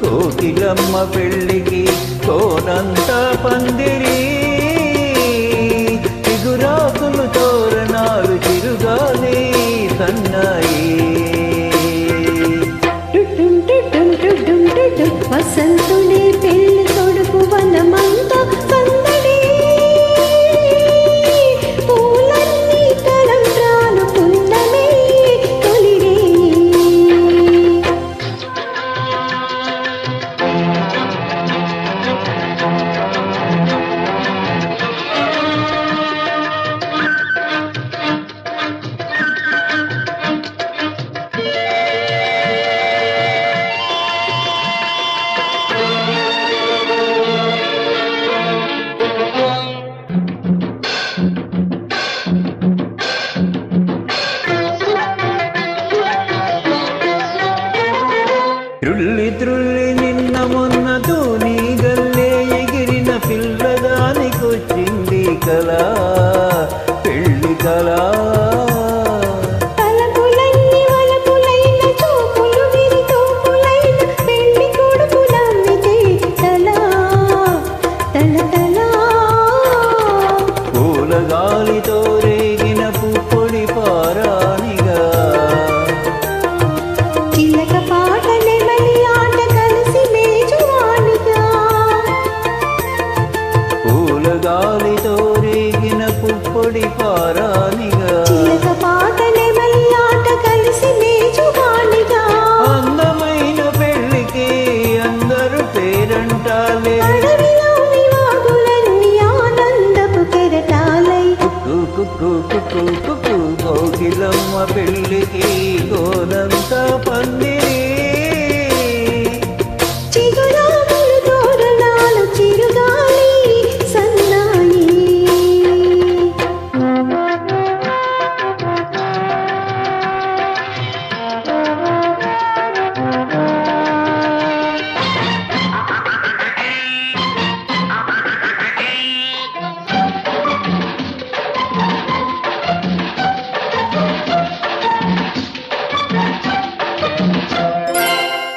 కోకిలమ్మ పెళ్ళికి కోనంత పందిరి చిగురాకులు తోరణాలు చిరుగాలి సన్నాయి వసంతుడే పెళ్లి కొడుకు వనమంతా సందడి పూలన్నీ తలంబ్రాలు పున్నమే తొలిరే త్రుల్లి త్రుల్లి నిన్న మొన్న తూని గల్లే ఎగిరిన పిల్లదానికొచ్చింది కళ పెళ్ళి కళ తలపులన్నీ వలపులైన చూపులు విరి తోపులైన పెళ్లి కొడుకు నమ్మితే తలా తల తలా పూలగాలితో రేగిన పుప్పొడి పారానిగా చిలక పాట నెమలి ఆట కలిసి మేజువాణిగా పూలగాలితో రేగిన పుప్పొడి పారానిగా చిలక పాట నెమలి ఆట కలిసి మేజువాణిగా అందమైన పెళ్ళికి అందరూ పేరంటాలే అడవిలోని వాగులన్నీ ఆనందపు కెరటాలై కోకిలమ్మ పెళ్ళికి కోనంత పందిరి చిగురాకులు తోరణాలు చిరుగాలి సన్నాయి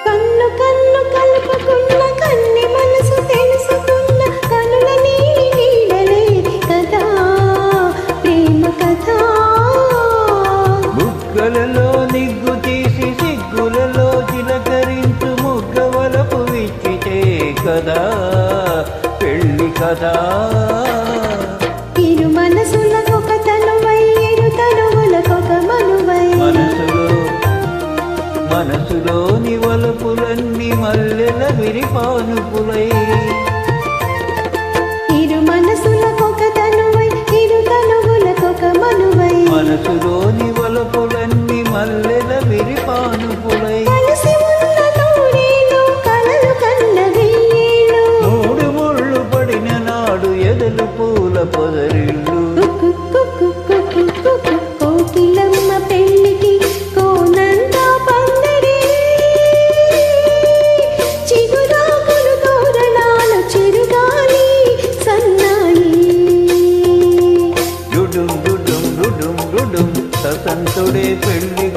కన్ను కన్ను కలుపుకున్న కన్ని మనసు తెలుసుకున్న కనుల నీలి నీడలే కదా ప్రేమ కథ బుగ్గలలో నిగ్గు తీసి సిగ్గులలో చిలకరించు ముగ్గవలపు విచ్చితే కదా పెళ్ళి కదా ఇరు మనసులకొక తనువై ఇరు తనువులకొక మనువై మనసులోని వలపులన్నీ మల్లెల విరిపానుపులై ఇరు మనసులకొక తనువై ఇరు తనువులకొక మనువై మనసులోని వలపులన్నీ మల్లెల విరిపానుపులై కలిసి ఉన్న నూరేళ్ళు కలలు కన్న వెయ్యేళ్ళు మూడు ముళ్ళు పడిన నాడు ఎదలు పూల పొదరిల్లు కోకిలమ్మ పెళ్ళికి కోనంతా పందిరి చిగురాకులు తోరణాలు చిరుగాలి సన్నాయి డుడుం డుడుం డుడుం డుడుం ససంతుడే పెళ్ళి